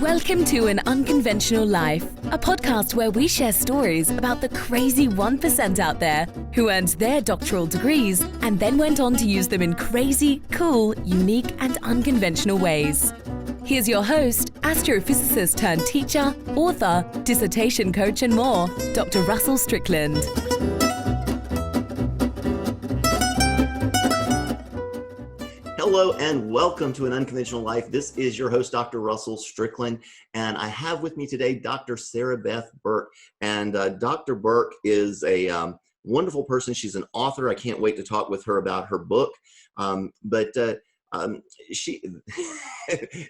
Welcome to An Unconventional Life, a podcast where we share stories about the crazy 1% out there who earned their doctoral degrees and then went on to use them in crazy, cool, unique, and unconventional ways. Here's your host, astrophysicist turned teacher, author, dissertation coach, and more, Dr. Russell Strickland. Hello and welcome to An Unconventional Life. This is your host, Dr. Russell Strickland, and I have with me today Dr. Sarabeth Berk. And Dr. Berk is a wonderful person. She's an author. I can't wait to talk with her about her book. She,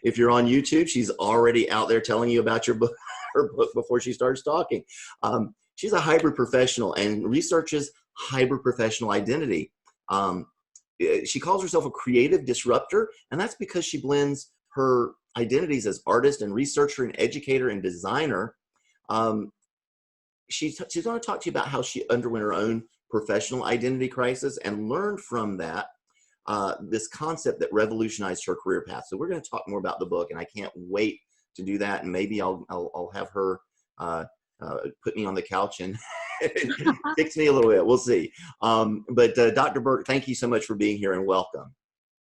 if you're on YouTube, she's already out there telling you about your book, her book before she starts talking. She's a hybrid professional and researches hybrid professional identity. She calls herself a creative disruptor, and that's because she blends her identities as artist and researcher and educator and designer. She's going to talk to you about how she underwent her own professional identity crisis and learned from that this concept that revolutionized her career path. So we're going to talk more about the book, and I can't wait to do that. And maybe I'll have her put me on the couch and fix me a little bit. We'll see. But Dr. Berk, thank you so much for being here and welcome.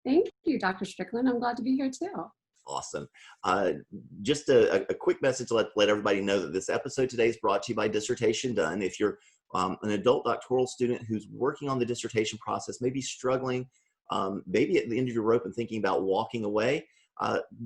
Thank you, Dr. Strickland. I'm glad to be here too. Awesome. Just a quick message to let everybody know that this episode today is brought to you by Dissertation Done. If you're an adult doctoral student who's working on the dissertation process, maybe struggling, maybe at the end of your rope and thinking about walking away,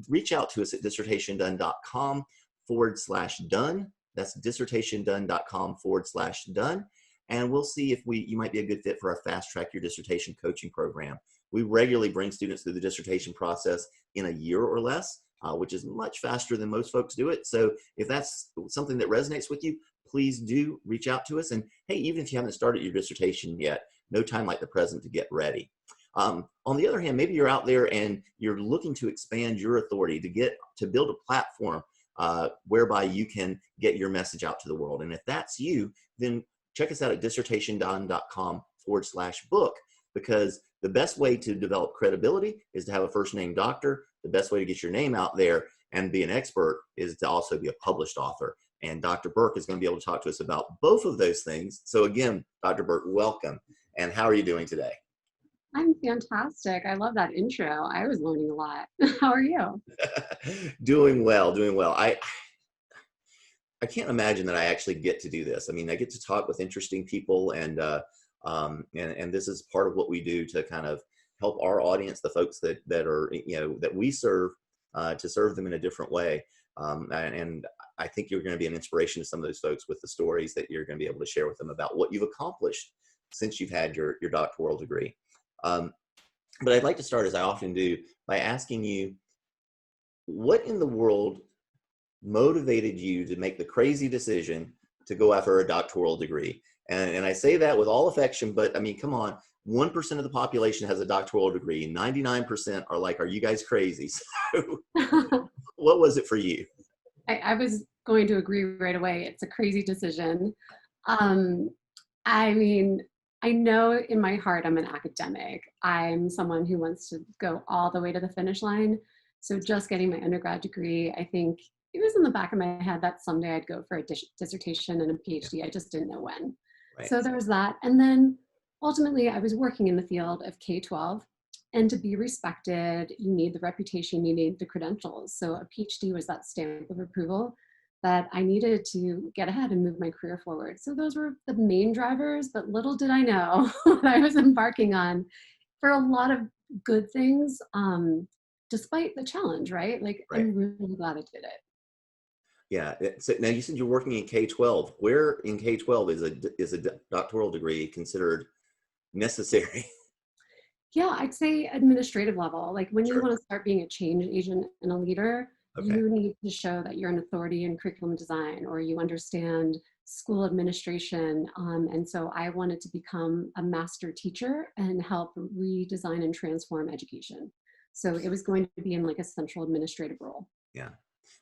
reach out to us at dissertationdone.com/done. That's dissertationdone.com/done. And we'll see if you might be a good fit for our Fast Track Your Dissertation coaching program. We regularly bring students through the dissertation process in a year or less, which is much faster than most folks do it. So if that's something that resonates with you, please do reach out to us. And hey, even if you haven't started your dissertation yet, no time like the present to get ready. On the other hand, maybe you're out there and you're looking to expand your authority to build a platform whereby you can get your message out to the world. And if that's you, then check us out at dissertationdone.com/book, because the best way to develop credibility is to have a first name doctor. The best way to get your name out there and be an expert is to also be a published author. And Dr. Berk is going to be able to talk to us about both of those things. So again, Dr. Berk, welcome. And how are you doing today? I'm fantastic. I love that intro. I was learning a lot. How are you? Doing well. I can't imagine that I actually get to do this. I mean, I get to talk with interesting people, and this is part of what we do to kind of help our audience, the folks that are, that we serve, to serve them in a different way. And I think you're going to be an inspiration to some of those folks with the stories that you're going to be able to share with them about what you've accomplished since you've had your doctoral degree. But I'd like to start, as I often do, by asking you, what in the world motivated you to make the crazy decision to go after a doctoral degree? And I say that with all affection, but I mean, come on, 1% of the population has a doctoral degree. 99% are like, are you guys crazy? So what was it for you? I was going to agree right away. It's a crazy decision. I mean, I know in my heart I'm an academic. I'm someone who wants to go all the way to the finish line. So just getting my undergrad degree, I think it was in the back of my head that someday I'd go for a dissertation and a Ph.D. I just didn't know when. Right. So there was that. And then ultimately I was working in the field of K-12, and to be respected, you need the reputation, you need the credentials. So a Ph.D. was that stamp of approval that I needed to get ahead and move my career forward. So those were the main drivers, but little did I know what I was embarking on for a lot of good things, despite the challenge, right? Like, right. I'm really glad I did it. Yeah. So now you said you're working in K-12. Where in K-12 is a doctoral degree considered necessary? Yeah, I'd say administrative level. Like when Sure. you want to start being a change agent and a leader, okay, you need to show that you're an authority in curriculum design, or you understand school administration. And so I wanted to become a master teacher and help redesign and transform education. So it was going to be in like a central administrative role. Yeah.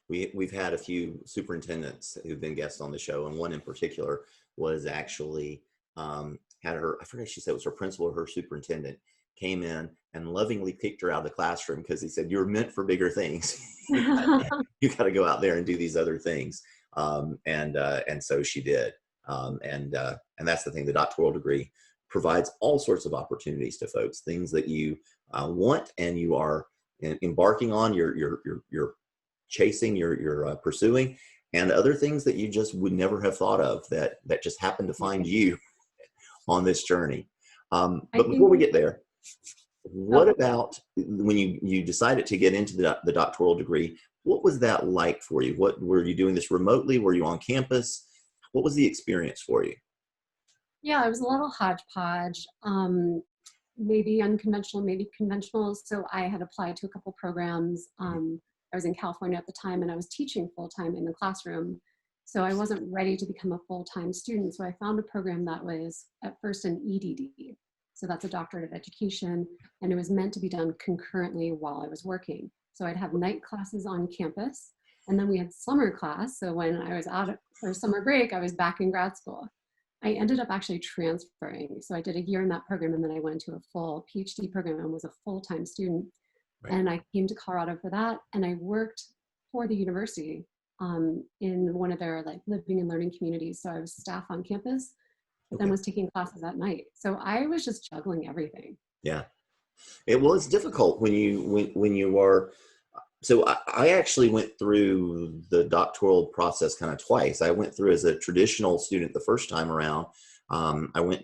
We've had a few superintendents who've been guests on the show, and one in particular was actually had her, I forget if she said it was her principal or her superintendent. came in and lovingly kicked her out of the classroom because he said, "You're meant for bigger things. You got to go out there and do these other things." And so she did. And that's the thing. The doctoral degree provides all sorts of opportunities to folks, things that you want and you are embarking on, you're chasing, you're pursuing, and other things that you just would never have thought of that just happened to find you on this journey. But before we get there, what about when you decided to get into the doctoral degree? What was that like for you? What were you doing this remotely? Were you on campus? What was the experience for you? Yeah, it was a little hodgepodge. Maybe unconventional, maybe conventional. So I had applied to a couple programs. I was in California at the time, and I was teaching full-time in the classroom. So I wasn't ready to become a full-time student. So I found a program that was at first an EDD. So that's a doctorate of education, and it was meant to be done concurrently while I was working. So I'd have night classes on campus, and then we had summer class. So when I was out for summer break, I was back in grad school. I ended up actually transferring. So I did a year in that program, and then I went to a full Ph.D. program and was a full-time student. Right. And I came to Colorado for that, and I worked for the university in one of their like living and learning communities. So I was staff on campus, but then was taking classes at night. So I was just juggling everything. Yeah. It's difficult when you are. So I actually went through the doctoral process kind of twice. I went through as a traditional student the first time around. I was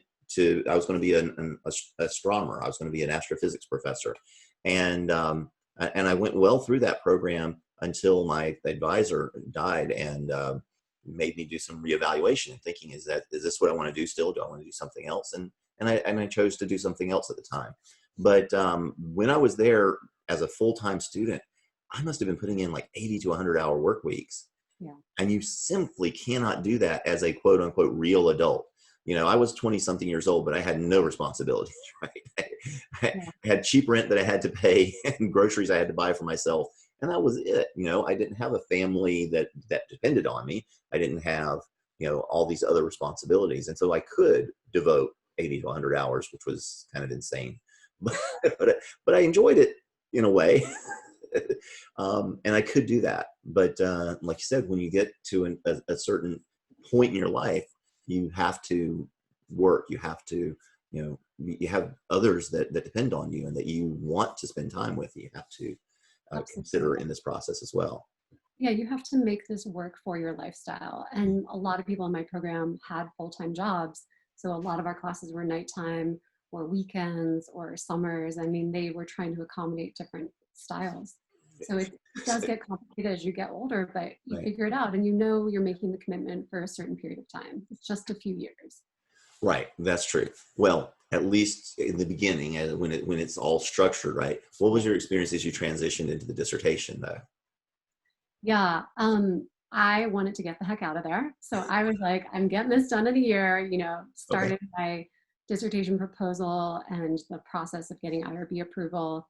going to be an astronomer. I was going to be an astrophysics professor. And I went well through that program until my advisor died and made me do some reevaluation and thinking, is this what I want to do still? Do I want to do something else? And I chose to do something else at the time. But when I was there as a full-time student, I must have been putting in like 80 to 100-hour work weeks. Yeah. And you simply cannot do that as a quote unquote real adult. You know, I was 20 something years old, but I had no responsibilities, right? I had cheap rent that I had to pay and groceries I had to buy for myself. And that was it. You know, I didn't have a family that depended on me. I didn't have, all these other responsibilities. And so I could devote 80 to 100 hours, which was kind of insane. But I enjoyed it in a way. And I could do that. But like you said, when you get to a certain point in your life, you have to work. You have to, you have others that depend on you and that you want to spend time with. You have to consider in this process as well. Yeah, you have to make this work for your lifestyle. And a lot of people in my program had full-time jobs. So a lot of our classes were nighttime or weekends or summers. I mean, they were trying to accommodate different styles. So it does get complicated as you get older, but you figure it out and you're making the commitment for a certain period of time. It's just a few years. Right. That's true. Well, at least in the beginning, when it's all structured, right? What was your experience as you transitioned into the dissertation though? Yeah. I wanted to get the heck out of there. So I was like, I'm getting this done in a year, started my dissertation proposal and the process of getting IRB approval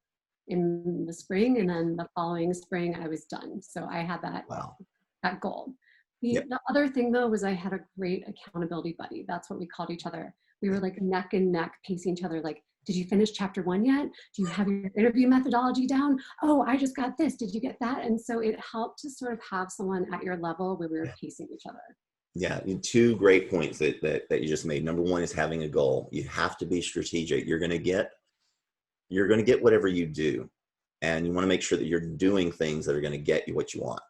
in the spring, and then the following spring I was done. So I had that goal. The other thing though was I had a great accountability buddy. That's what we called each other. We were like neck and neck pacing each other. Like, did you finish chapter 1 yet? Do you have your interview methodology down? Oh, I just got this. Did you get that? And so it helped to sort of have someone at your level where we were pacing each other. Yeah, two great points that you just made. Number one is having a goal. You have to be strategic. You're going to get whatever you do, and you want to make sure that you're doing things that are going to get you what you want.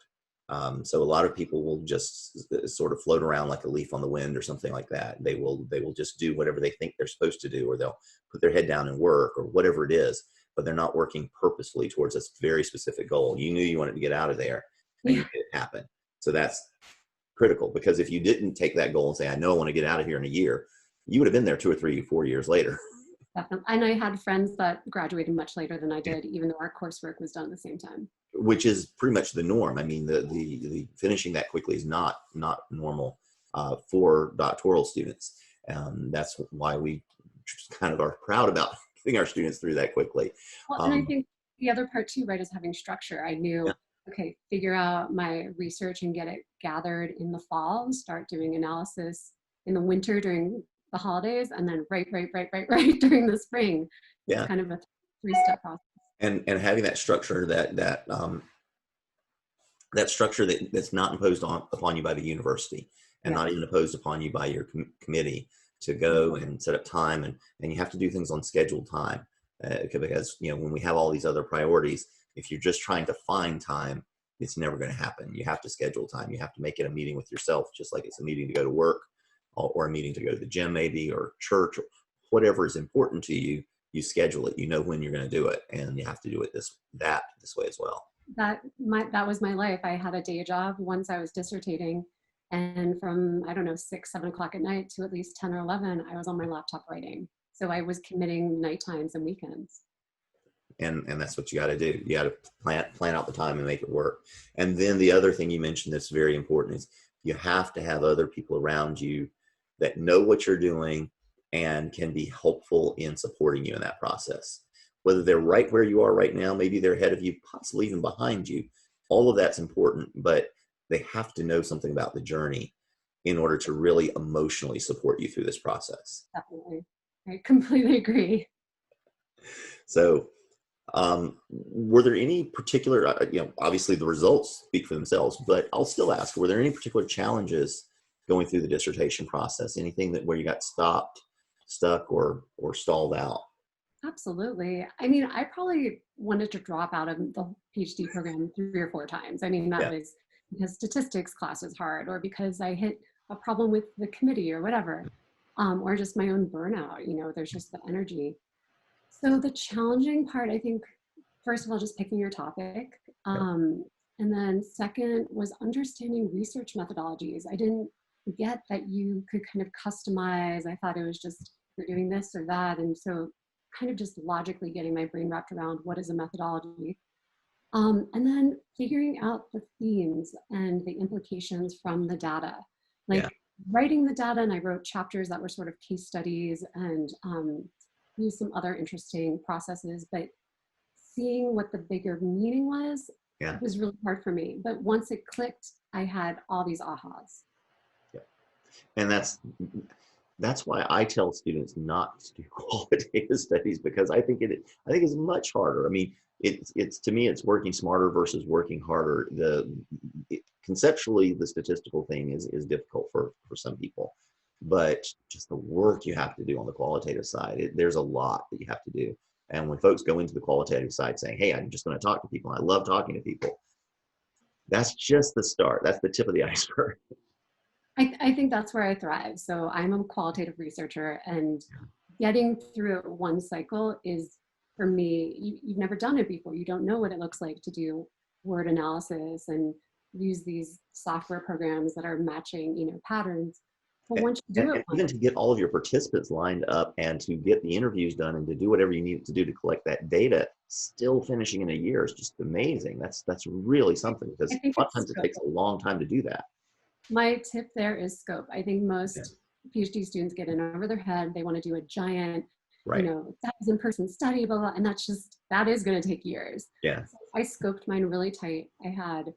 So a lot of people will just sort of float around like a leaf on the wind or something like that. They will just do whatever they think they're supposed to do, or they'll put their head down and work or whatever it is, but they're not working purposefully towards a very specific goal. You knew you wanted to get out of there and you made it happen. So that's critical, because if you didn't take that goal and say, I know I want to get out of here in a year, you would have been there 2 or 3 or 4 years later. Definitely. And I had friends that graduated much later than I did, even though our coursework was done at the same time. Which is pretty much the norm. I mean, the finishing that quickly is not normal for doctoral students. That's why we just kind of are proud about getting our students through that quickly. Well, and I think the other part too, right, is having structure. I knew, okay, figure out my research and get it gathered in the fall and start doing analysis in the winter during the holidays, and then right during the spring. It's Yeah. kind of a three-step process. And having that structure, that structure that's not imposed upon you by the university, and Yeah. not even imposed upon you by your committee, to go and set up time, and you have to do things on scheduled time, because when we have all these other priorities, if you're just trying to find time, it's never going to happen. You have to schedule time. You have to make it a meeting with yourself, just like it's a meeting to go to work, or a meeting to go to the gym maybe, or church, or whatever is important to you. You schedule it. You know when you're going to do it, and you have to do it this way as well. That was my life. I had a day job once I was dissertating, and from, I don't know, 6, 7 o'clock at night to at least 10 or 11, I was on my laptop writing. So I was committing night times and weekends. And that's what you got to do. You got to plan out the time and make it work. And then the other thing you mentioned that's very important is you have to have other people around you that know what you're doing and can be helpful in supporting you in that process. Whether they're right where you are right now, maybe they're ahead of you, possibly even behind you. All of that's important, but they have to know something about the journey in order to really emotionally support you through this process. Definitely. I completely agree. So, were there any particular, obviously the results speak for themselves, but I'll still ask, were there any particular challenges going through the dissertation process? Anything where you got stuck, or stalled out? Absolutely. I mean, I probably wanted to drop out of the PhD program 3 or 4 times. I mean, that was because statistics class was hard, or because I hit a problem with the committee or whatever, or just my own burnout. There's just the energy. So the challenging part, I think, first of all, just picking your topic. And then second was understanding research methodologies. I didn't get that you could kind of customize. I thought it was just, you're doing this or that. And so kind of just logically getting my brain wrapped around what is a methodology. And then figuring out the themes and the implications from the data. Writing the data, and I wrote chapters that were sort of case studies, and used some other interesting processes, but seeing what the bigger meaning was really hard for me. But once it clicked, I had all these ahas. Yeah. And that's why I tell students not to do qualitative studies, because I think it's much harder. I mean, it's to me, it's working smarter versus working harder. Conceptually, the statistical thing is difficult for some people, but just the work you have to do on the qualitative side, there's a lot that you have to do. And when folks go into the qualitative side saying, hey, I'm just going to talk to people, and I love talking to people, that's just the start. That's the tip of the iceberg. I think that's where I thrive. So I'm a qualitative researcher, and getting through one cycle is, for me, you've never done it before. You don't know what it looks like to do word analysis and use these software programs that are matching, patterns. But once you do it, even to get all of your participants lined up, and to get the interviews done, and to do whatever you need to do to collect that data, still finishing in a year is just amazing. That's really something, because sometimes it takes a long time to do that. My tip there is scope. I think most PhD students get in over their head. They want to do a giant, 1,000-person study, blah, blah, and that is going to take years. Yeah. So I scoped mine really tight. I had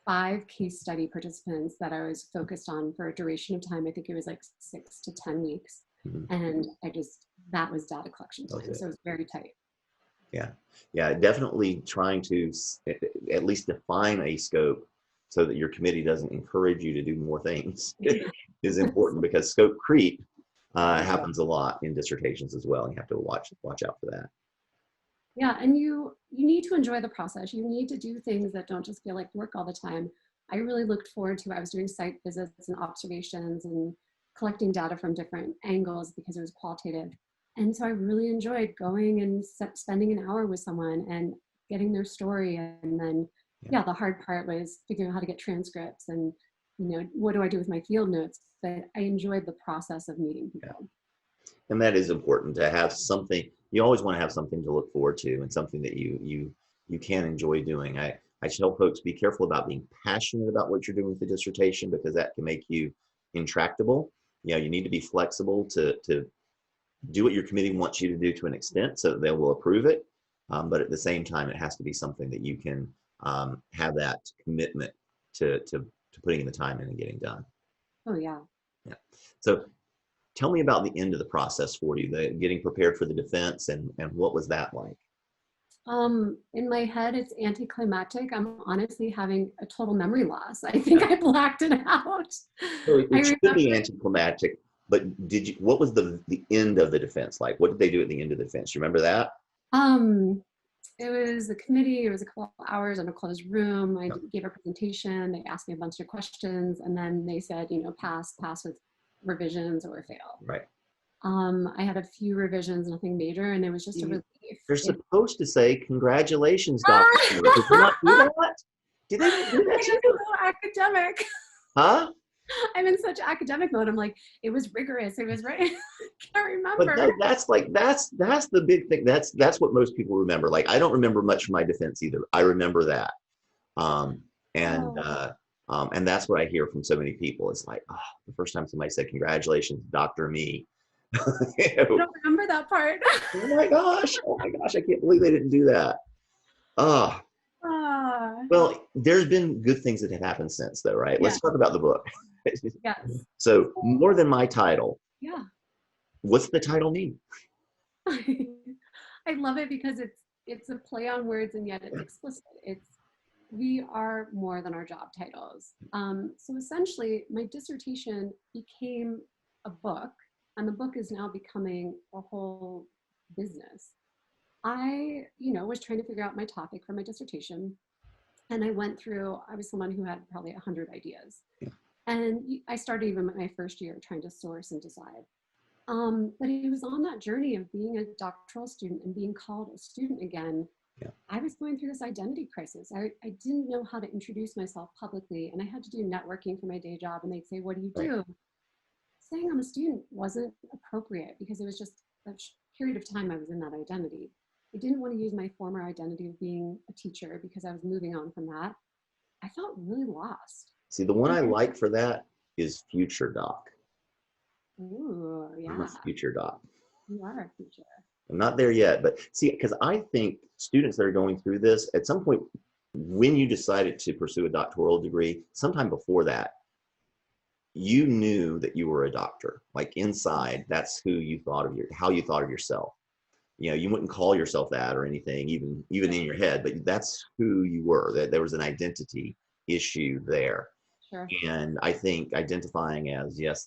5 case study participants that I was focused on for a duration of time. I think it was like 6 to 10 weeks. Mm-hmm. And that was data collection time. So it was very tight. Yeah, definitely trying to at least define a scope so that your committee doesn't encourage you to do more things is important, because scope creep happens a lot in dissertations as well. You have to watch out for that. Yeah, and you need to enjoy the process. You need to do things that don't just feel like work all the time. I really looked forward to, I was doing site visits and observations and collecting data from different angles because it was qualitative. And so I really enjoyed going and spending an hour with someone and getting their story. And then, the hard part was figuring out how to get transcripts and, what do I do with my field notes? But I enjoyed the process of meeting people. And that is important, to have something. You always want to have something to look forward to, and something that you can enjoy doing. I tell folks, be careful about being passionate about what you're doing with the dissertation, because that can make you intractable. You need to be flexible to do what your committee wants you to do to an extent, so that they will approve it. But at the same time, it has to be something that you can have that commitment to putting in the time in and getting done. Oh, yeah. Yeah. So Tell me about the end of the process for you, the getting prepared for the defense, and what was that like? In my head, it's anticlimactic. I'm honestly having a total memory loss. I think I blacked it out. So I it should be remember, anticlimactic, but what was the end of the defense like? What did they do at the end of the defense? You remember that? um, it was a committee. It was a couple of hours in a closed room. I Yeah. gave a presentation. They asked me a bunch of questions, and then they said, pass with revisions or fail. Right. I had a few revisions, nothing major, and it was just a relief. They're supposed to say, "Congratulations, Dr. Ah! Did they not do that? Did they not do that I'm to you? so academic. Huh? I'm in such academic mode. I'm like, it was rigorous. It was right. I can't But remember. that's the big thing. That's what most people remember. Like, I don't remember much from my defense either. I remember that. Um, and Oh, and that's what I hear from so many people. It's like, oh, the first time somebody said, "Congratulations, Dr. Me." I don't remember that part. Oh my gosh, I can't believe they didn't do that. Ah, Ah, well, there's been good things that have happened since, though, right? yeah, Let's talk about the book. yes. So, more than my title, Yeah. what's the title mean? I love it because it's a play on words and yet it's explicit. We are more than our job titles. So essentially, my dissertation became a book, and the book is now becoming a whole business. I was trying to figure out my topic for my dissertation, and I was someone who had probably 100 ideas. And I started even my first year trying to source and decide. But it was on that journey of being a doctoral student and being called a student again. Yeah. I was going through this identity crisis. I didn't know how to introduce myself publicly, and I had to do networking for my day job. And they'd say, "What do you Right. do?" Saying I'm a student wasn't appropriate because it was just a period of time I was in that identity. I didn't want to use my former identity of being a teacher because I was moving on from that. I felt really lost. See, the one And I then, like for that is Future Doc. ooh, I'm a yeah, Future Doc. you are a teacher. I'm not there yet, but see, because I think students that are going through this, at some point, when you decided to pursue a doctoral degree, sometime before that, you knew that you were a doctor. Like inside, that's who you thought of how you thought of yourself. You wouldn't call yourself that or anything, even in your head, but that's who you were. That there was an identity issue there. Sure. And I think identifying as, yes,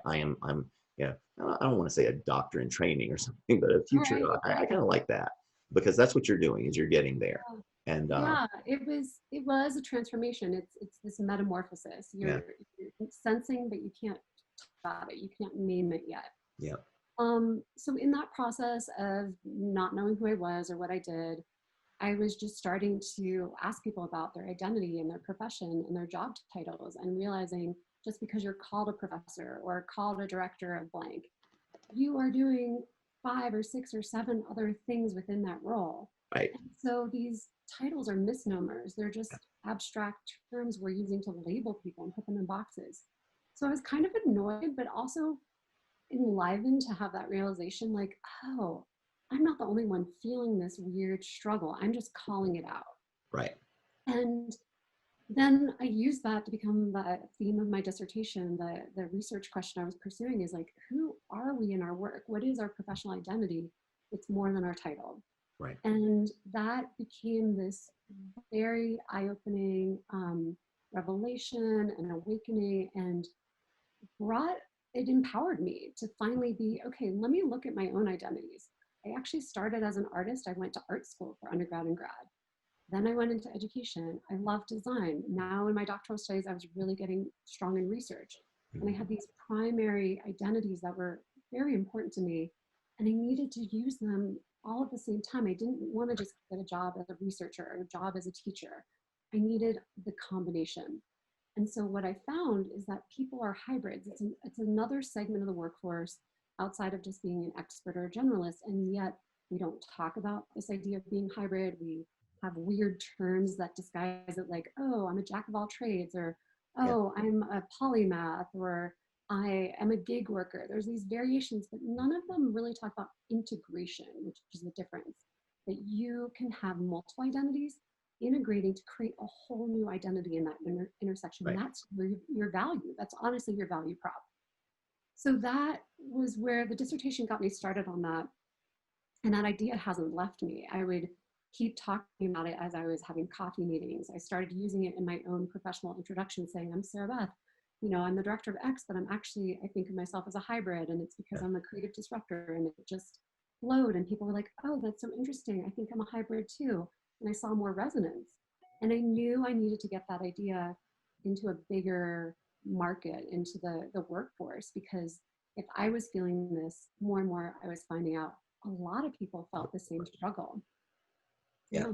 I'm, I don't want to say a doctor in training or something, but a future Right. doc. I kind of like that because that's what you're doing is you're getting there. And Yeah, it was a transformation. It's this metamorphosis. yeah, You're sensing, but you can't talk about it. You can't name it yet. yeah, So in that process of not knowing who I was or what I did, I was just starting to ask people about their identity and their profession and their job titles, and realizing just because you're called a professor or called a director of blank, you are doing 5 or 6 or 7 other things within that role. right, And so these titles are misnomers. They're just abstract terms we're using to label people and put them in boxes. So I was kind of annoyed, but also enlivened to have that realization like, oh, I'm not the only one feeling this weird struggle. I'm just calling it out. right, And then I used that to become the theme of my dissertation. The research question I was pursuing is like, who are we in our work? What is our professional identity? It's more than our title. right. And that became this very eye-opening revelation and awakening, and it empowered me to finally be, okay, let me look at my own identities. I actually started as an artist. I went to art school for undergrad and grad. Then I went into education. I love design. Now in my doctoral studies, I was really getting strong in research. And I had these primary identities that were very important to me. And I needed to use them all at the same time. I didn't want to just get a job as a researcher or a job as a teacher. I needed the combination. And so what I found is that people are hybrids. It's another segment of the workforce outside of just being an expert or a generalist. And yet we don't talk about this idea of being hybrid. We have weird terms that disguise it like, oh, I'm a jack of all trades, or Yeah, oh, I'm a polymath, or I am a gig worker. There's these variations, but none of them really talk about integration, which is the difference. That you can have multiple identities integrating to create a whole new identity in that intersection. right. That's your value. That's honestly your value prop. So that was where the dissertation got me started on that. And that idea hasn't left me. I would keep talking about it as I was having coffee meetings. I started using it in my own professional introduction, saying, I'm Sarabeth, I'm the director of X, but I'm actually, I think of myself as a hybrid, and it's because I'm a creative disruptor. And it just flowed, and people were like, oh, that's so interesting. I think I'm a hybrid too. And I saw more resonance. And I knew I needed to get that idea into a bigger market, into the workforce, because if I was feeling this more and more, I was finding out a lot of people felt the same struggle. Yeah.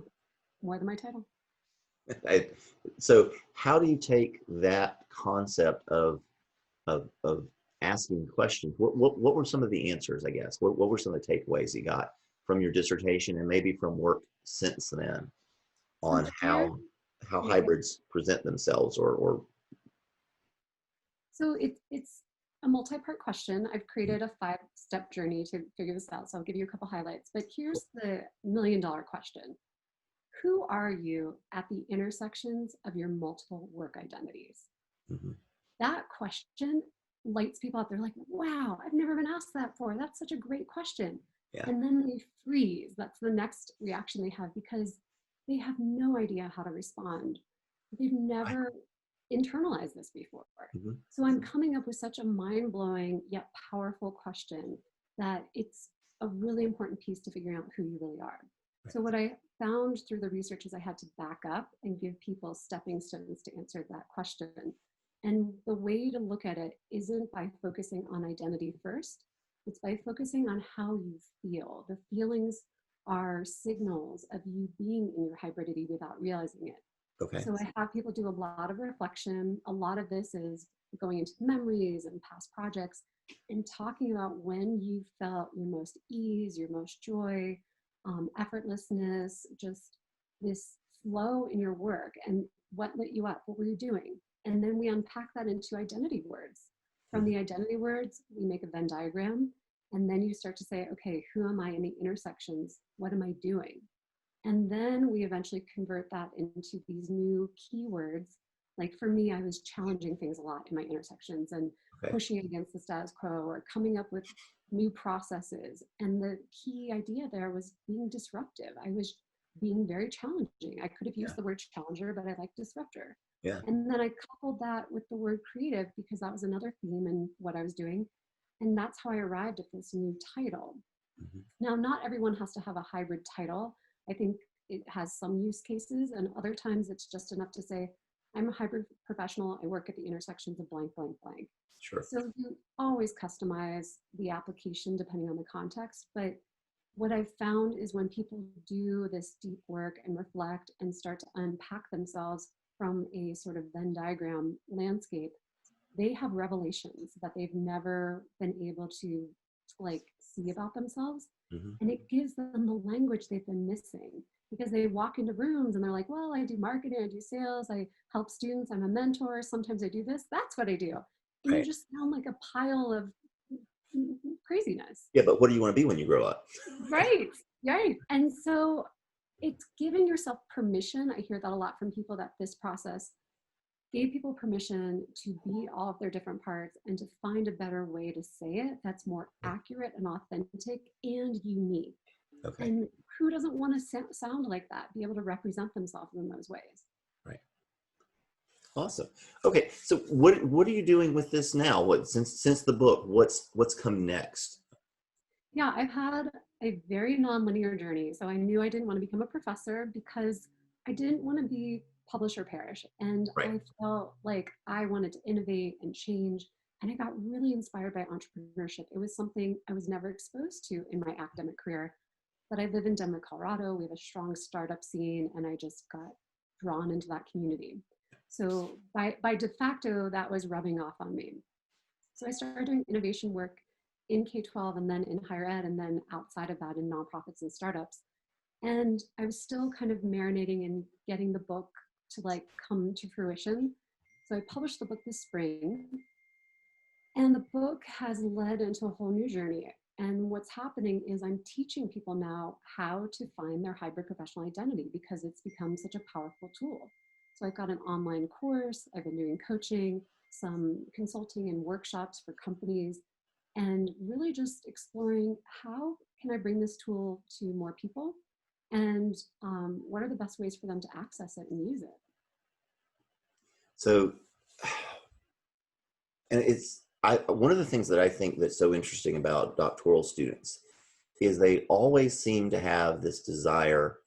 More than my title. So how do you take that concept of asking questions? What were some of the answers, I guess? What were some of the takeaways you got from your dissertation and maybe from work since then on how hybrids present themselves or So it's a multi-part question. I've created a 5-step journey to figure this out. So I'll give you a couple highlights, but here's the $1,000,000 question. Who are you at the intersections of your multiple work identities? Mhm. That question lights people up. They're like, wow, I've never been asked that before. That's such a great question. Yeah. And then they freeze. That's the next reaction they have, because they have no idea how to respond. They've never internalized this before. Mhm. So I'm coming up with such a mind-blowing yet powerful question that it's a really important piece to figuring out who you really are. So what I found through the research is I had to back up and give people stepping stones to answer that question. And the way to look at it isn't by focusing on identity first, it's by focusing on how you feel. The feelings are signals of you being in your hybridity without realizing it. Okay. So I have people do a lot of reflection. A lot of this is going into memories and past projects and talking about when you felt your most ease, your most joy, effortlessness, just this flow in your work, and what lit you up, what were you doing? And then we unpack that into identity words. From the identity words, we make a Venn diagram, and then you start to say, okay, who am I in the intersections? What am I doing? And then we eventually convert that into these new keywords. Like for me, I was challenging things a lot in my intersections and pushing against the status quo or coming up with new processes. And the key idea there was being disruptive. I was being very challenging. I could have used the word challenger, but I like disruptor. Yeah. And then I coupled that with the word creative, because that was another theme in what I was doing. And that's how I arrived at this new title. Mhm. Now, not everyone has to have a hybrid title. I think it has some use cases, and other times it's just enough to say, I'm a hybrid professional. I work at the intersections of blank, blank, blank. Sure. So you always customize the application depending on the context. But what I've found is when people do this deep work and reflect and start to unpack themselves from a sort of Venn diagram landscape, they have revelations that they've never been able to like see about themselves. Mhm. And it gives them the language they've been missing, because they walk into rooms and they're like, well, I do marketing, I do sales, I help students, I'm a mentor, sometimes I do this, that's what I do. And you Right. just sound like a pile of craziness. Yeah, but what do you want to be when you grow up? Right, right. And so it's giving yourself permission. I hear that a lot from people, that this process gave people permission to be all of their different parts and to find a better way to say it that's more accurate and authentic and unique. Okay. And who doesn't want to sound like that, be able to represent themselves in those ways? Right. Awesome. Okay. So what are you doing with this now? What since the book, what's come next? Yeah, I've had a very nonlinear journey. So I knew I didn't want to become a professor because I didn't want to be publish or perish. And Right. I felt like I wanted to innovate and change. And I got really inspired by entrepreneurship. It was something I was never exposed to in my academic career. But I live in Denver, Colorado. We have a strong startup scene, and I just got drawn into that community. So by de facto, that was rubbing off on me. So I started doing innovation work in K-12 and then in higher ed, and then outside of that in nonprofits and startups. And I was still kind of marinating and getting the book to like come to fruition. So I published the book this spring, and the book has led into a whole new journey. And what's happening is I'm teaching people now how to find their hybrid professional identity, because it's become such a powerful tool. So I've got an online course, I've been doing coaching, some consulting and workshops for companies, and really just exploring how can I bring this tool to more people, and what are the best ways for them to access it and use it. So, and one of the things that I think that's so interesting about doctoral students is they always seem to have this desire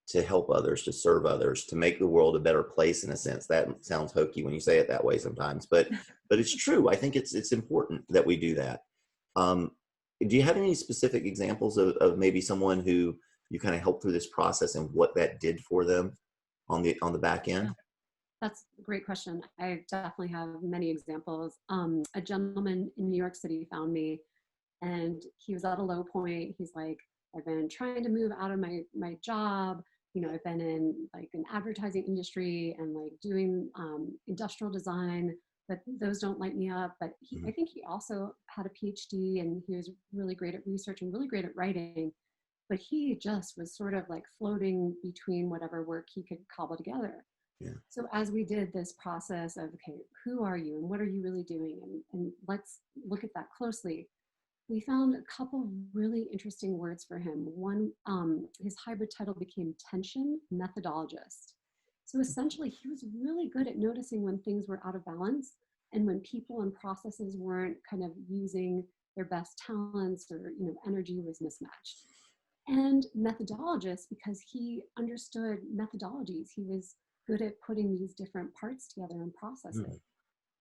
to help others, to serve others, to make the world a better place. In a sense, that sounds hokey when you say it that way sometimes, but it's true. I think it's important that we do that. Do you have any specific examples of maybe someone who you kind of helped through this process and what that did for them on the back end? That's a great question. I definitely have many examples. A gentleman in New York City found me, and he was at a low point. He's like, I've been trying to move out of my job. You know, I've been in like an advertising industry and like doing industrial design, but those don't light me up. But I think he also had a PhD, and he was really great at research and really great at writing. But he just was sort of like floating between whatever work he could cobble together. Yeah. So as we did this process of, okay, who are you and what are you really doing? And let's look at that closely. We found a couple really interesting words for him. One, his hybrid title became tension methodologist. So essentially he was really good at noticing when things were out of balance and when people and processes weren't kind of using their best talents, or, you know, energy was mismatched. And methodologist, because he understood methodologies. He was good at putting these different parts together and processes.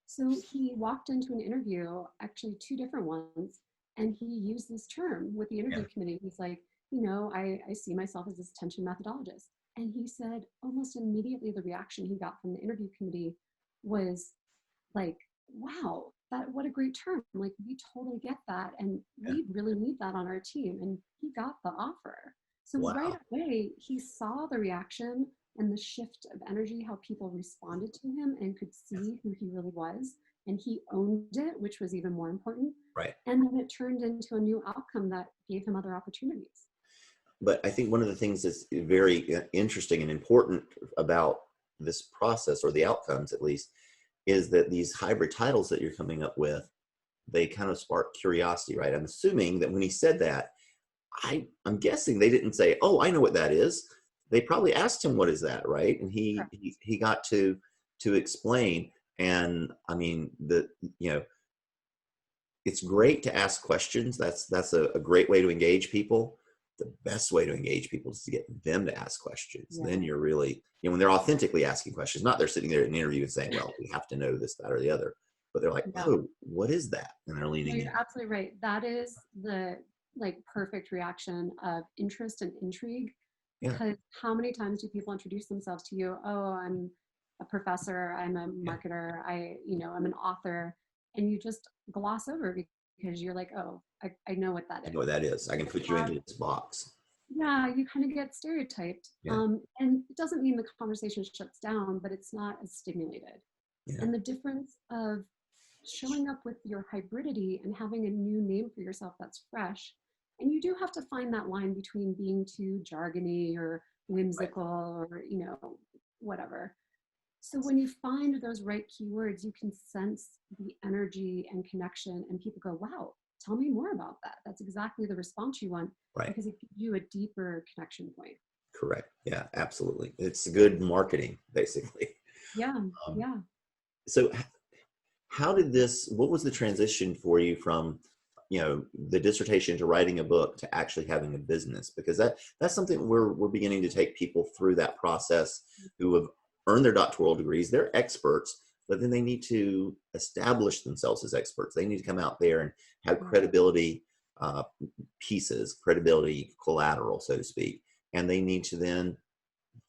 So he walked into an interview, actually 2 different ones, and he used this term with the interview committee. He's like, you know, I see myself as this tension methodologist. And he said almost immediately the reaction he got from the interview committee was like, wow, what a great term. Like, we totally get that. And we really need that on our team. And he got the offer. So right away, he saw the reaction and the shift of energy, how people responded to him and could see who he really was. And he owned it, which was even more important. Right. And then it turned into a new outcome that gave him other opportunities. But I think one of the things that's very interesting and important about this process, or the outcomes at least, is that these hybrid titles that you're coming up with, they kind of spark curiosity, right? I'm assuming that when he said that, I'm guessing they didn't say, oh, I know what that is. They probably asked him, what is that, right? And he got to explain. And I mean, it's great to ask questions. That's a great way to engage people. The best way to engage people is to get them to ask questions. Then you're really, when they're authentically asking questions, not they're sitting there in an interview and saying, well, we have to know this, that, or the other. But they're like, oh, what is that? And they're leaning in. You're absolutely right. That is the perfect reaction of interest and intrigue. Because how many times do people introduce themselves to you? Oh, I'm a professor, I'm a marketer, I'm an author, and you just gloss over because you're like, oh, I know what that is. I know what that is. I can put you into this box. Yeah, you kind of get stereotyped. And it doesn't mean the conversation shuts down, but it's not as stimulated. And the difference of showing up with your hybridity and having a new name for yourself that's fresh. And you do have to find that line between being too jargony or whimsical or, whatever. So when you find those right keywords, you can sense the energy and connection, and people go, wow, tell me more about that. That's exactly the response you want, because it gives you a deeper connection point. Correct. Yeah, absolutely. It's good marketing, basically. Yeah. So what was the transition for you from, the dissertation to writing a book to actually having a business? Because that's something we're beginning to take people through that process who have earned their doctoral degrees. They're experts, but then they need to establish themselves as experts. They need to come out there and have credibility pieces, credibility collateral, so to speak. And they need to then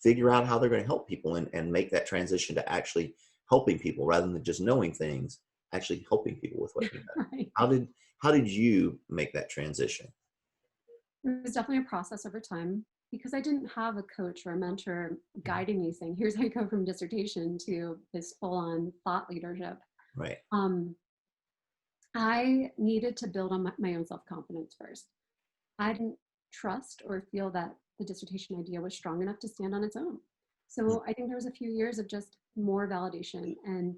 figure out how they're going to help people and make that transition to actually helping people rather than just knowing things, actually helping people with what you know. How did you make that transition? It was definitely a process over time, because I didn't have a coach or a mentor guiding me saying, here's how you go from dissertation to this full-on thought leadership. Right. I needed to build on my own self-confidence first. I didn't trust or feel that the dissertation idea was strong enough to stand on its own. So I think there was a few years of just more validation and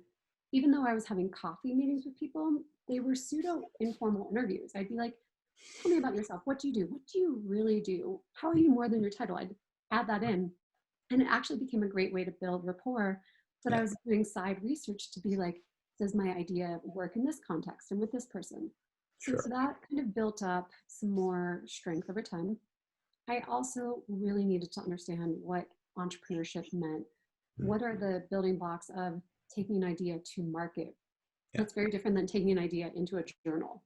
even though I was having coffee meetings with people, they were pseudo informal interviews. I'd be like, tell me about yourself. What do you do? What do you really do? How are you more than your title? I'd add that in. And it actually became a great way to build rapport. But I was doing side research to be like, does my idea work in this context and with this person? So that kind of built up some more strength over time. I also really needed to understand what entrepreneurship meant. What are the building blocks of taking an idea to market? That's very different than taking an idea into a journal.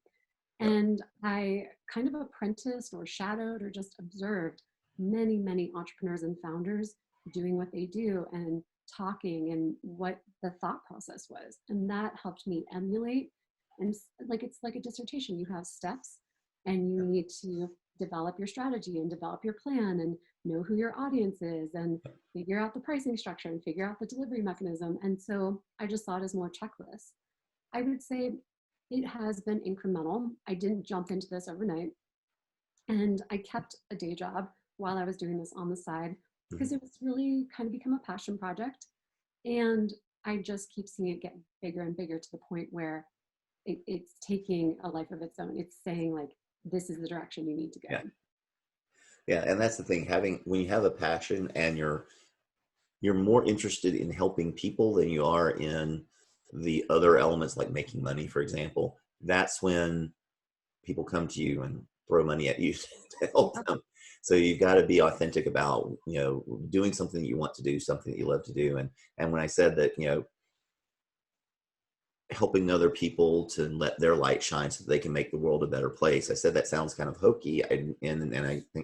And I kind of apprenticed or shadowed or just observed many, many entrepreneurs and founders doing what they do and talking and what the thought process was. And that helped me emulate. And like, it's like a dissertation. You have steps and you need to develop your strategy and develop your plan and know who your audience is and figure out the pricing structure and figure out the delivery mechanism. And so I just saw it as more checklists. I would say it has been incremental. I didn't jump into this overnight. And I kept a day job while I was doing this on the side because it was really kind of become a passion project. And I just keep seeing it get bigger and bigger to the point where it's taking a life of its own. It's saying like, this is the direction you need to go. Yeah, and that's the thing. When you have a passion and you're more interested in helping people than you are in the other elements like making money, for example, that's when people come to you and throw money at you to help them. So you've got to be authentic about, doing something that you want to do, something that you love to do. And when I said that, helping other people to let their light shine so that they can make the world a better place. I said that sounds kind of hokey, and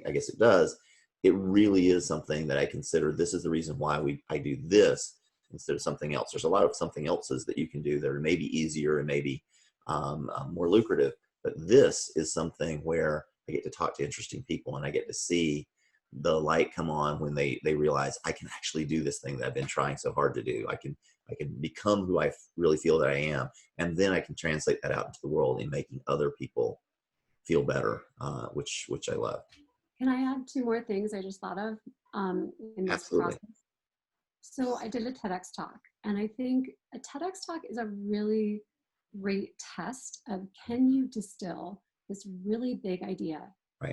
I guess it does. It really is something that I consider. This is the reason why I do this instead of something else. There's a lot of something else's that you can do that are maybe easier and maybe more lucrative, but this is something where I get to talk to interesting people and I get to see the light come on when they realize I can actually do this thing that I've been trying so hard to do. I can become who I really feel that I am. And then I can translate that out into the world in making other people feel better, which I love. Can I add two more things I just thought of in this Absolutely. process? So I did a TEDx talk, and I think a TEDx talk is a really great test of, can you distill this really big idea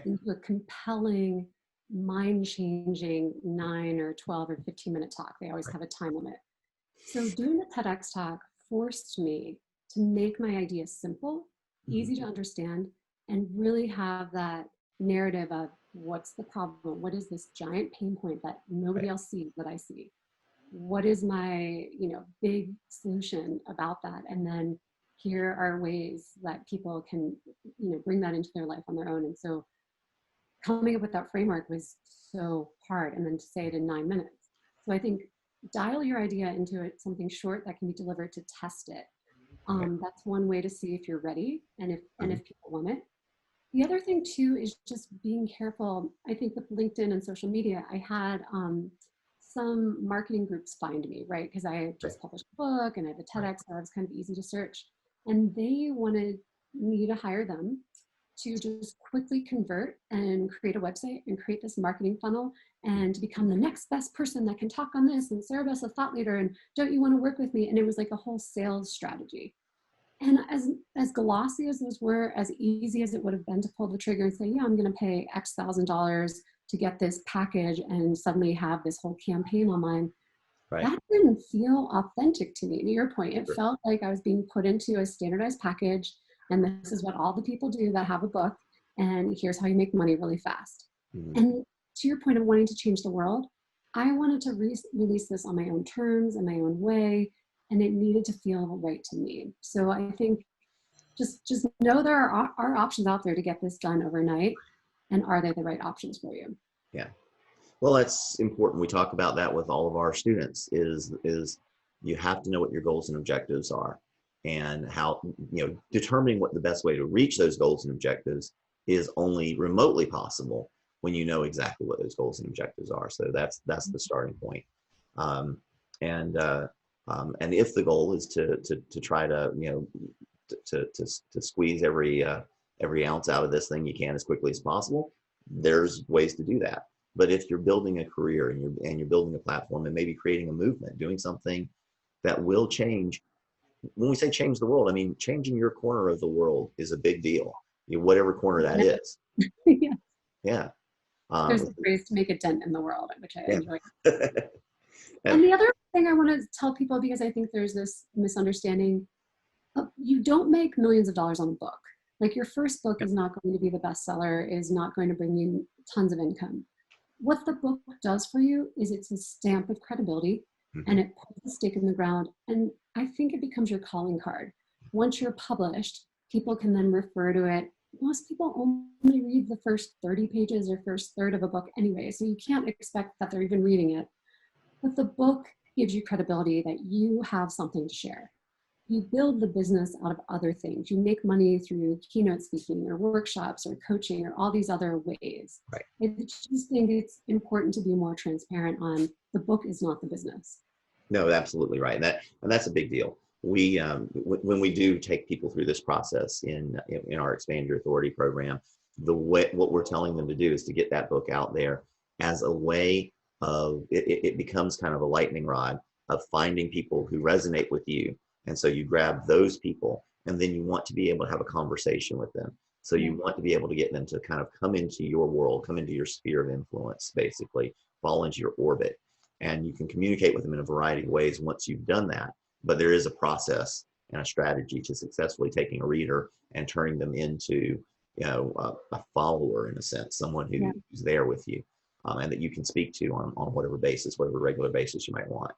into a compelling, mind-changing 9 or 12 or 15-minute talk. They always have a time limit. So doing the TEDx talk forced me to make my idea simple, easy to understand, and really have that narrative of what's the problem? What is this giant pain point that nobody else sees that I see? What is my, big solution about that? And then here are ways that people can, bring that into their life on their own. And so coming up with that framework was so hard, and then to say it in 9 minutes. So I think dial your idea into something short that can be delivered to test it. That's one way to see if you're ready and if people want it. The other thing too is just being careful. I think with LinkedIn and social media, I had some marketing groups find me, right? Because I had just published a book and I have a TEDx, so it was kind of easy to search. And they wanted me to hire them to just quickly convert and create a website and create this marketing funnel and to become the next best person that can talk on this. And Sarabeth's a thought leader, and don't you want to work with me? And it was like a whole sales strategy. And as glossy as those were, as easy as it would have been to pull the trigger and say, yeah, I'm going to pay X $1,000 to get this package and suddenly have this whole campaign online, that didn't feel authentic to me. To your point, it felt like I was being put into a standardized package, and this is what all the people do that have a book, and here's how you make money really fast. And to your point of wanting to change the world, I wanted to release this on my own terms and my own way, and it needed to feel right to me. So I think just know there are options out there to get this done overnight, and are they the right options for you? Yeah. Well, that's important. We talk about that with all of our students is you have to know what your goals and objectives are, and how, determining what the best way to reach those goals and objectives is only remotely possible when you know exactly what those goals and objectives are. So that's the starting point. And if the goal is to try to, to squeeze every ounce out of this thing you can as quickly as possible, there's ways to do that. But if you're building a career and you're building a platform and maybe creating a movement, doing something that will change when we say change the world, I mean, changing your corner of the world is a big deal. Whatever corner that is. Yeah. Yeah. There's a phrase to make a dent in the world, which I Yeah. enjoy. And the other thing I want to tell people, because I think there's this misunderstanding, you don't make millions of dollars on a book. Like your first book is not going to be the bestseller, is not going to bring you tons of income. What the book does for you is it's a stamp of credibility, and it puts a stake in the ground. And I think it becomes your calling card. Once you're published, people can then refer to it. Most people only read the first 30 pages or first third of a book anyway, so you can't expect that they're even reading it. But the book gives you credibility that you have something to share. You build the business out of other things. You make money through keynote speaking or workshops or coaching or all these other ways. Right. I just think it's important to be more transparent on the book is not the business. No, absolutely right. And that's a big deal. We when we do take people through this process in our Expand Your Authority program, what we're telling them to do is to get that book out there as a way of it becomes kind of a lightning rod of finding people who resonate with you. And so you grab those people, and then you want to be able to have a conversation with them. So you want to be able to get them to kind of come into your world, come into your sphere of influence, basically fall into your orbit. And you can communicate with them in a variety of ways once you've done that. But there is a process and a strategy to successfully taking a reader and turning them into, a follower in a sense, someone who's there with you, and that you can speak to on whatever basis, whatever regular basis you might want.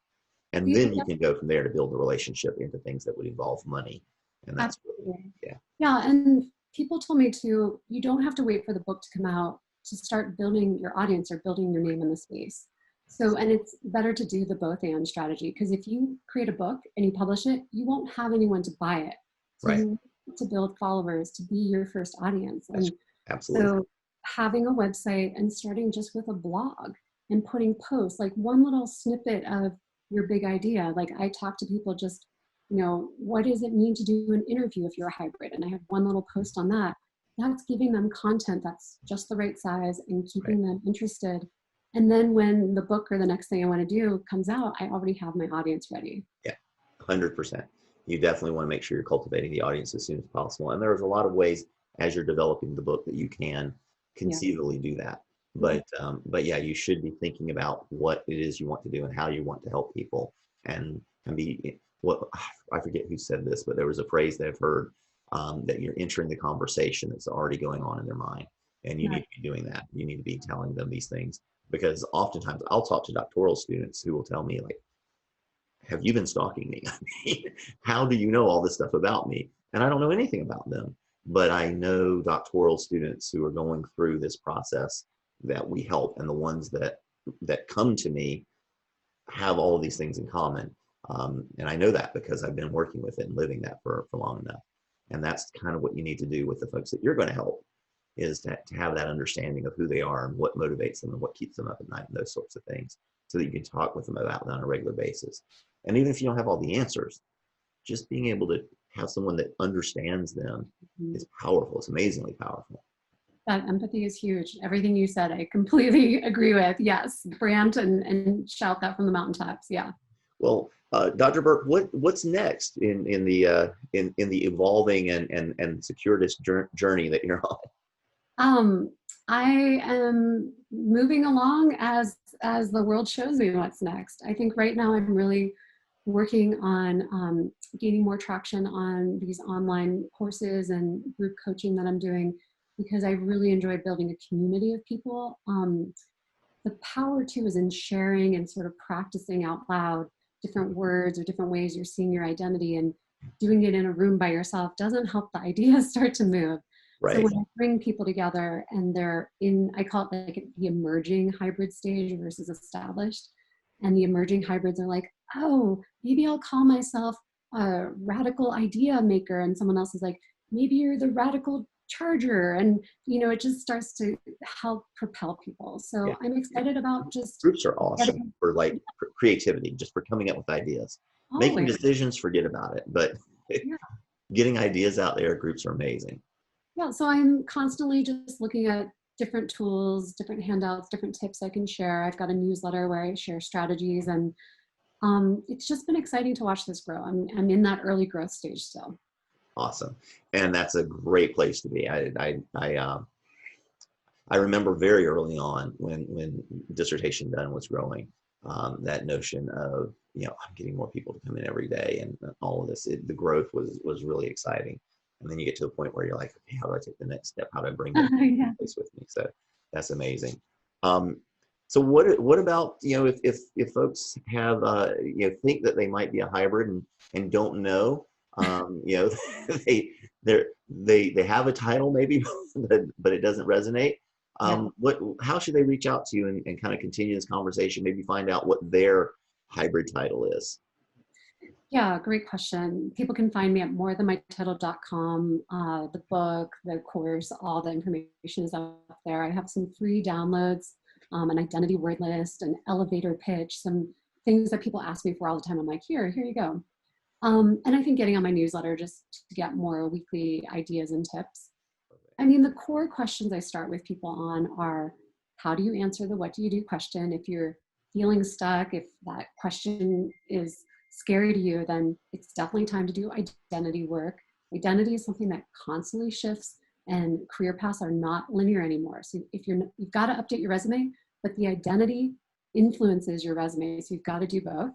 And then you can go from there to build the relationship into things that would involve money. And that's Absolutely. Yeah. Yeah, and people told me too, you don't have to wait for the book to come out to start building your audience or building your name in the space. So, and it's better to do the both and strategy, because if you create a book and you publish it, you won't have anyone to buy it. So Right. you need to build followers to be your first audience. And Absolutely. so having a website and starting just with a blog and putting posts, like one little snippet of your big idea. Like I talk to people just, what does it mean to do an interview if you're a hybrid? And I have one little post on that. That's giving them content that's just the right size and keeping them interested. And then when the book or the next thing I want to do comes out, I already have my audience ready. Yeah, 100%. You definitely want to make sure you're cultivating the audience as soon as possible. And there's a lot of ways as you're developing the book that you can conceivably do that. But yeah, you should be thinking about what it is you want to do and how you want to help people, and be I forget who said this, but there was a phrase that I've heard, that you're entering the conversation that's already going on in their mind, and you need to be doing that. You need to be telling them these things, because oftentimes I'll talk to doctoral students who will tell me, like, have you been stalking me? I mean, how do you know all this stuff about me? And I don't know anything about them, but I know doctoral students who are going through this process that we help, and the ones that come to me have all of these things in common. And I know that because I've been working with it and living that for long enough. And that's kind of what you need to do with the folks that you're going to help, is to have that understanding of who they are and what motivates them and what keeps them up at night and those sorts of things, so that you can talk with them about that on a regular basis. And even if you don't have all the answers, just being able to have someone that understands them is powerful. It's amazingly powerful. That empathy is huge. Everything you said, I completely agree with. Yes, brand and shout that from the mountaintops. Yeah. Well, Dr. Berk, what's next in the evolving and circuitous journey that you're on? I am moving along as the world shows me what's next. I think right now I'm really working on gaining more traction on these online courses and group coaching that I'm doing, because I really enjoy building a community of people. The power too is in sharing and sort of practicing out loud different words or different ways you're seeing your identity, and doing it in a room by yourself doesn't help the ideas start to move. Right. So when I bring people together and they're in, I call it like the emerging hybrid stage versus established. And the emerging hybrids are like, oh, maybe I'll call myself a radical idea maker. And someone else is like, maybe you're the radical charger. And, it just starts to help propel people. So I'm excited about just. Groups are awesome for like creativity, just for coming up with ideas. Always. Making decisions, forget about it. But getting ideas out there, groups are amazing. Yeah, so I'm constantly just looking at different tools, different handouts, different tips I can share. I've got a newsletter where I share strategies and It's just been exciting to watch this grow. I'm in that early growth stage still. Awesome. And that's a great place to be. I remember very early on when Dissertation Done was growing, that notion of, I'm getting more people to come in every day and all of this, the growth was really exciting. And then you get to the point where you're like, okay, how do I take the next step? How do I bring them Yeah. place with me? So that's amazing. So what about, if folks have, think that they might be a hybrid and don't know, they have a title maybe, but it doesn't resonate. How should they reach out to you and kind of continue this conversation, maybe find out what their hybrid title is? Yeah, great question. People can find me at morethanmytitle.com. The book, the course, all the information is up there. I have some free downloads, an identity word list, an elevator pitch, some things that people ask me for all the time. I'm like, here you go. And I think getting on my newsletter just to get more weekly ideas and tips. I mean, the core questions I start with people on are, how do you answer the what do you do question? If you're feeling stuck, if that question is scary to you, then it's definitely time to do identity work. Identity is something that constantly shifts, and career paths are not linear anymore. So if you've got to update your resume, but the identity influences your resume, so you've got to do both.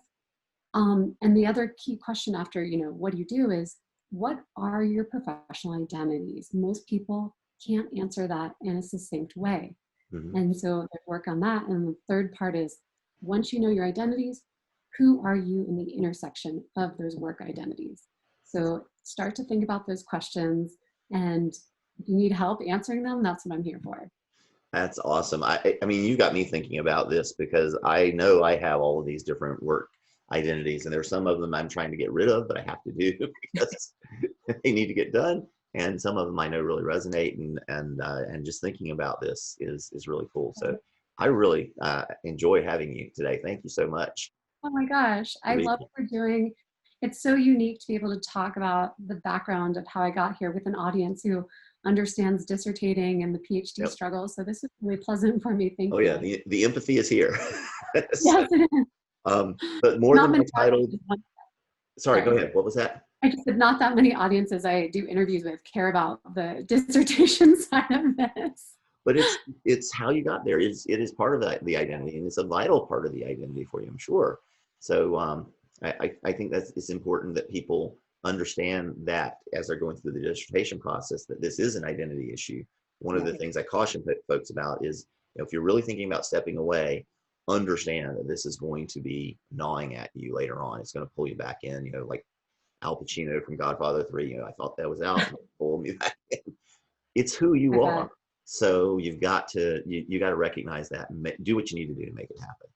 And the other key question after, what do you do is, what are your professional identities? Most people can't answer that in a succinct way. Mm-hmm. And so I work on that. And the third part is, once you know your identities, who are you in the intersection of those work identities? So start to think about those questions, and if you need help answering them, that's what I'm here for. That's awesome. I mean, you got me thinking about this because I know I have all of these different work identities, and there's some of them I'm trying to get rid of, but I have to do because they need to get done. And some of them I know really resonate, and just thinking about this is really cool. So I really enjoy having you today. Thank you so much. Oh my gosh, I love what we're doing. It's so unique to be able to talk about the background of how I got here with an audience who understands dissertating and the PhD struggle. So this is really pleasant for me. Thank you. Oh yeah, the empathy is here. Yes, it is. But more than my title. Sorry, go ahead. What was that? I just said not that many audiences I do interviews with care about the dissertation side of this. But it's how you got there. It is part of the identity, and it's a vital part of the identity for you, I'm sure. So I think that it's important that people understand that as they're going through the dissertation process, that this is an identity issue. One of the things I caution folks about is, if you're really thinking about stepping away, understand that this is going to be gnawing at you later on. It's going to pull you back in, like Al Pacino from Godfather 3, I thought that was out, and pull me back in. It's who you are. So you've got to, you got to recognize that and do what you need to do to make it happen.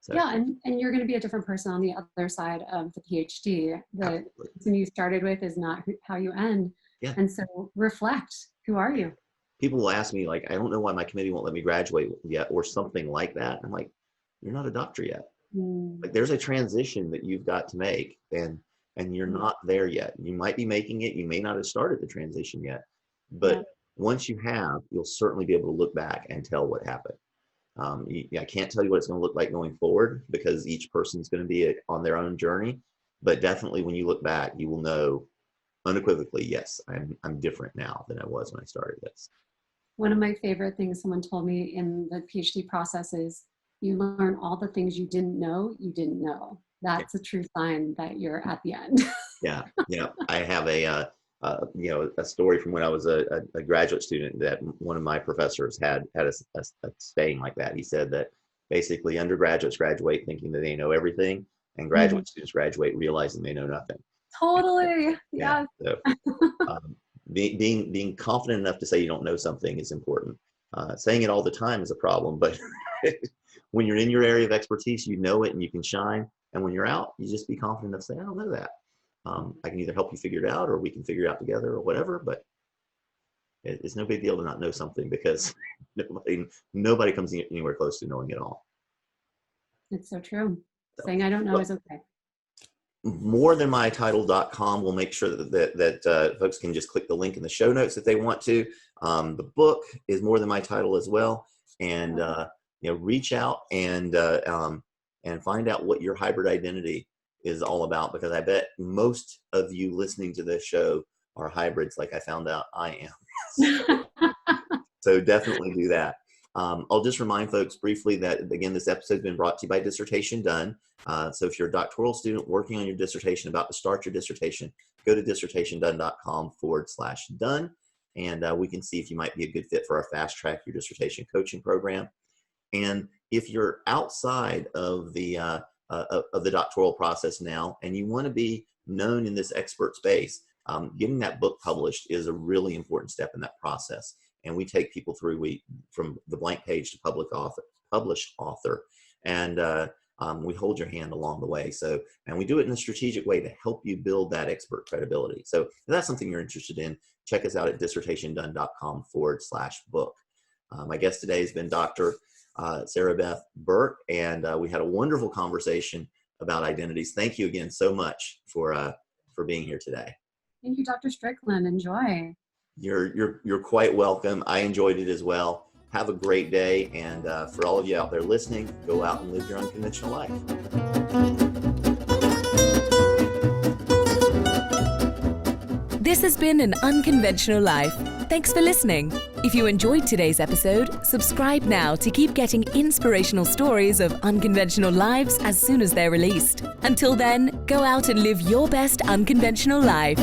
So. Yeah, and you're going to be a different person on the other side of the PhD. The person you started with is not how you end. Yeah. And so reflect, who are you? People will ask me, like, I don't know why my committee won't let me graduate yet, or something like that. I'm like, you're not a doctor yet. Like, there's a transition that you've got to make, and you're not there yet. You might be making it. You may not have started the transition yet, but once you have, you'll certainly be able to look back and tell what happened. I can't tell you what it's going to look like going forward, because each person's going to be on their own journey. But definitely, when you look back, you will know unequivocally, yes, I'm different now than I was when I started this. One of my favorite things someone told me in the PhD process is, you learn all the things you didn't know you didn't know. That's a true sign that you're at the end. Yeah. I have a story from when I was a graduate student, that one of my professors had a saying like that. He said that basically undergraduates graduate thinking that they know everything, and graduate students graduate realizing they know nothing. Totally. Yeah. So, being confident enough to say you don't know something is important. Saying it all the time is a problem, but when you're in your area of expertise, you know it and you can shine. And when you're out, you just be confident enough to say, I don't know that. I can either help you figure it out, or we can figure it out together, or whatever, but it's no big deal to not know something, because nobody comes anywhere close to knowing it all. It's so true. Saying I don't know is okay. Morethanmytitle.com will make sure that folks can just click the link in the show notes if they want to. The book is More Than My Title as well. And reach out and and find out what your hybrid identity is all about, because I bet most of you listening to this show are hybrids, like I found out I am. So definitely do that. I'll just remind folks briefly that, again, this episode has been brought to you by Dissertation Done. So if you're a doctoral student working on your dissertation, about to start your dissertation, go to dissertationdone.com/done, and we can see if you might be a good fit for our Fast Track Your Dissertation coaching program. And if you're outside of the doctoral process now, and you want to be known in this expert space, getting that book published is a really important step in that process. And we take people through from the blank page to published author, and we hold your hand along the way. So, and we do it in a strategic way to help you build that expert credibility. So if that's something you're interested in, check us out at dissertationdone.com/book. My guest today has been Dr. Sarabeth Berk, and we had a wonderful conversation about identities. Thank you again so much for being here today. Thank you, Dr. Strickland. Enjoy. You're quite welcome. I enjoyed it as well. Have a great day, and for all of you out there listening, go out and live your unconventional life. This has been An Unconventional Life. Thanks for listening. If you enjoyed today's episode, subscribe now to keep getting inspirational stories of unconventional lives as soon as they're released. Until then, go out and live your best unconventional life.